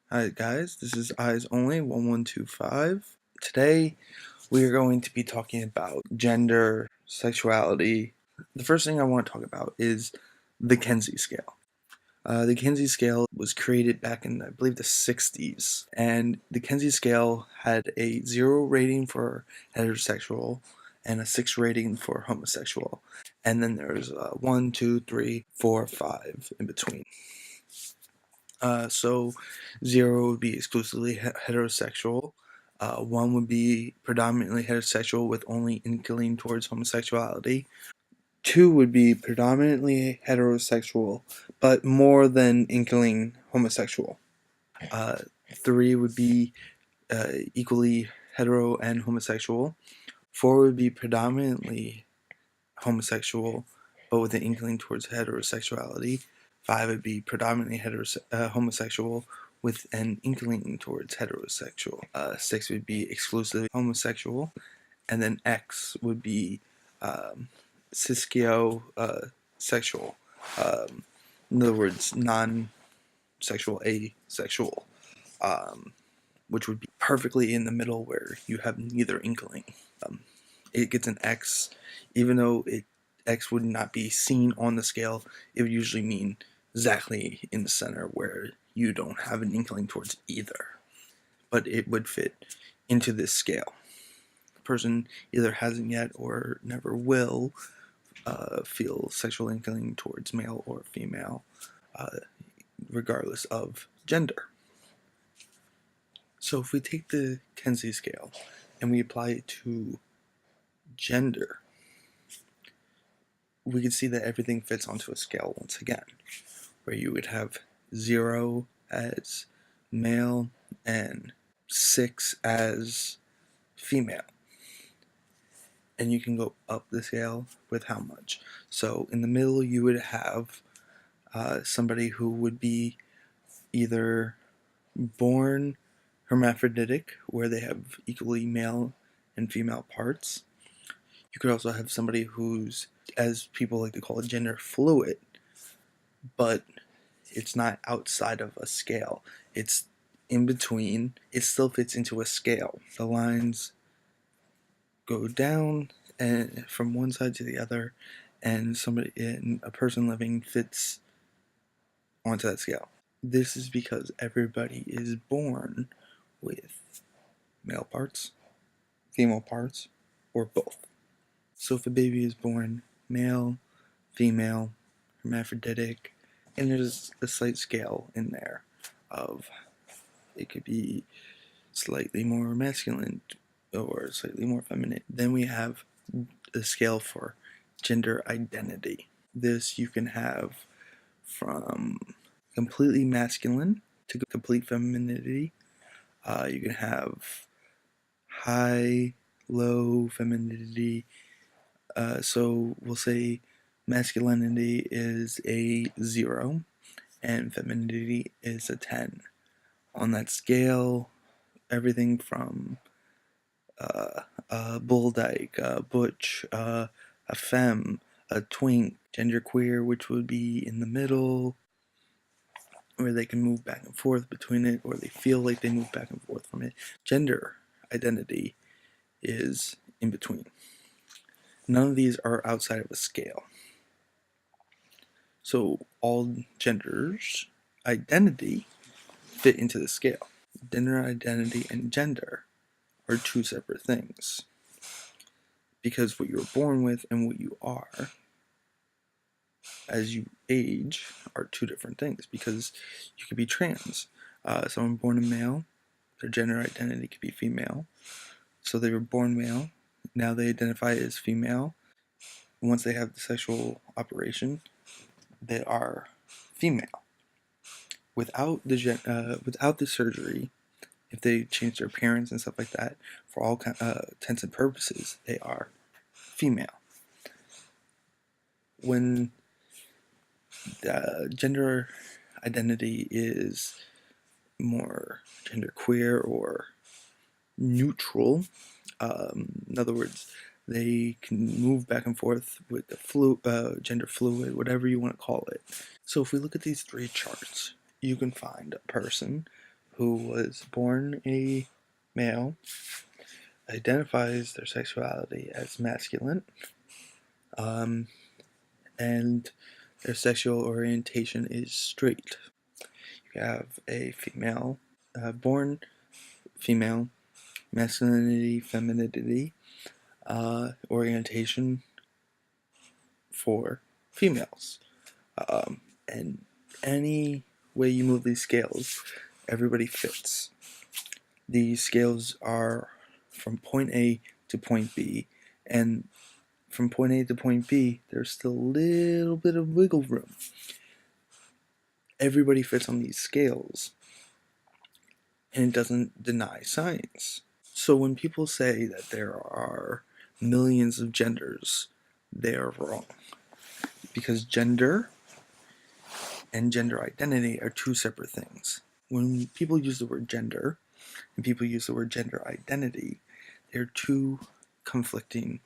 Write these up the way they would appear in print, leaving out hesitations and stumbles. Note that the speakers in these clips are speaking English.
Hi guys, this is eyesonly 1125. Today we are going to be talking about gender, sexuality. The first thing I want to talk about is the Kinsey scale. The Kinsey scale was created back in, I believe, the 60s, and the Kinsey scale had a 0 rating for heterosexual and a 6 rating for homosexual, and then there's 1, 2, 3, 4, 5 in between. So 0 would be exclusively heterosexual. 1 would be predominantly heterosexual with only inkling towards homosexuality. 2 would be predominantly heterosexual, but more than inkling homosexual. 3 would be equally hetero and homosexual. 4 would be predominantly homosexual, but with an inkling towards heterosexuality. 5 would be predominantly homosexual with an inkling towards heterosexual. 6 would be exclusively homosexual, and then X would be sexual. In other words, non-sexual, asexual, which would be perfectly in the middle where you have neither inkling. It gets an X, even though X would not be seen on the scale. It would usually mean exactly in the center where you don't have an inkling towards either, but it would fit into this scale. The person either hasn't yet or never will feel sexual inkling towards male or female, regardless of gender. So if we take the Kinsey scale and we apply it to gender, we can see that everything fits onto a scale once again, where you would have 0 as male and 6 as female. And you can go up the scale with how much. So in the middle you would have somebody who would be either born hermaphroditic, where they have equally male and female parts. You could also have somebody who's, as people like to call it, gender fluid, but it's not outside of a scale. It's in between. It still fits into a scale. The lines go down and from one side to the other, and a person living fits onto that scale. This is because everybody is born with male parts, female parts, or both. So if a baby is born male, female, hermaphroditic, and there's a slight scale in there of it could be slightly more masculine or slightly more feminine. Then we have a scale for gender identity. This you can have from completely masculine to complete femininity. You can have high, low femininity. So we'll say masculinity is a 0 and femininity is a 10. On that scale, everything from a bull dyke, a butch, a femme, a twink, genderqueer, which would be in the middle, where they can move back and forth between it, or they feel like they move back and forth from it. Gender identity is in between. None of these are outside of a scale. So all genders' identity fit into the scale. Gender identity and gender are two separate things, because what you were born with and what you are as you age are two different things, because you could be trans. Someone born a male, their gender identity could be female. So they were born male, now they identify as female. Once they have the sexual operation, they are female. Without the surgery, if they change their appearance and stuff like that, for all intents and purposes, they are female. When gender identity is more genderqueer or neutral, in other words, they can move back and forth with the gender fluid, whatever you want to call it. So if we look at these three charts, you can find a person who was born a male, identifies their sexuality as masculine, and their sexual orientation is straight. You have a female, born female, masculinity, femininity, orientation for females. And any way you move these scales, everybody fits. These scales are from point A to point B, and from point A to point B, there's still a little bit of wiggle room. Everybody fits on these scales, and it doesn't deny science. So when people say that there are millions of genders, they are wrong. Because gender and gender identity are two separate things. When people use the word gender and people use the word gender identity, they're two conflicting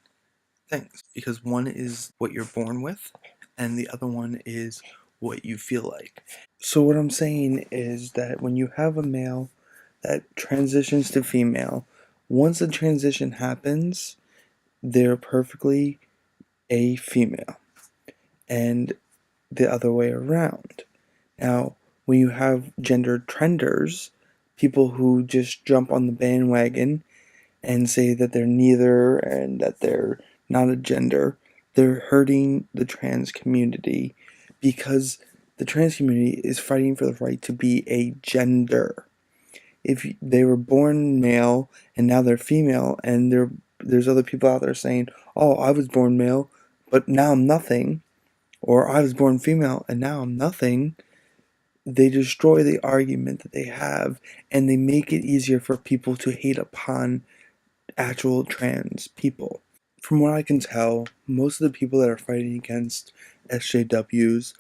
things. Because one is what you're born with, and the other one is what you feel like. So what I'm saying is that when you have a male that transitions to female, once the transition happens, they're perfectly a female. And the other way around. Now, when you have gender trenders, people who just jump on the bandwagon and say that they're neither and that they're not a gender, they're hurting the trans community because the trans community is fighting for the right to be a gender. If they were born male and now they're female, and there's other people out there saying, "Oh, I was born male, but now I'm nothing," or "I was born female and now I'm nothing," they destroy the argument that they have, and they make it easier for people to hate upon actual trans people. From what I can tell, most of the people that are fighting against SJWs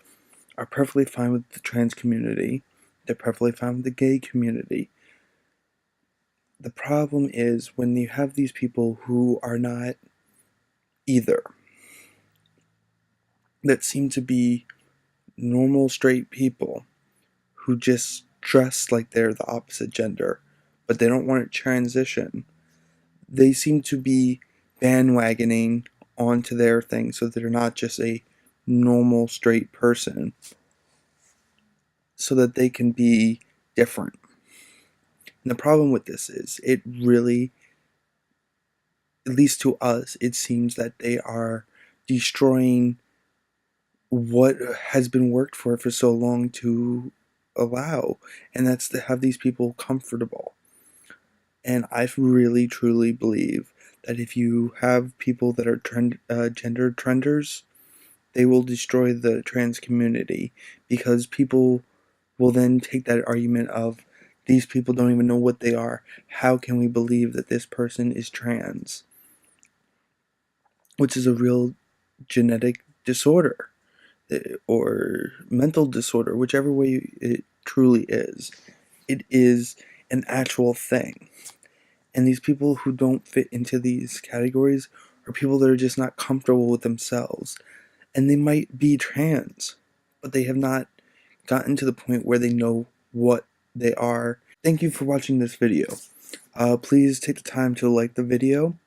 are perfectly fine with the trans community. They're perfectly fine with the gay community. The problem is when you have these people who are not either, that seem to be normal straight people who just dress like they're the opposite gender, but they don't want to transition. They seem to be bandwagoning onto their thing so they're not just a normal straight person, so that they can be different. And the problem with this is it really, at least to us, it seems that they are destroying what has been worked for so long to allow, and that's to have these people comfortable. And I really truly believe that if you have people that are gender trenders, they will destroy the trans community, because people will then take that argument of, these people don't even know what they are. How can we believe that this person is trans? Which is a real genetic disorder or mental disorder, whichever way it truly is. It is an actual thing. And these people who don't fit into these categories are people that are just not comfortable with themselves. And they might be trans, but they have not gotten to the point where they know what they are. Thank you for watching this video. Please take the time to like the video,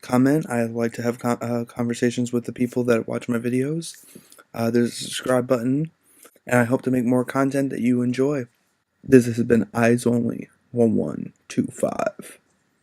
comment. I like to have conversations with the people that watch my videos. There's a subscribe button, and I hope to make more content that you enjoy. This has been Eyes Only 1125.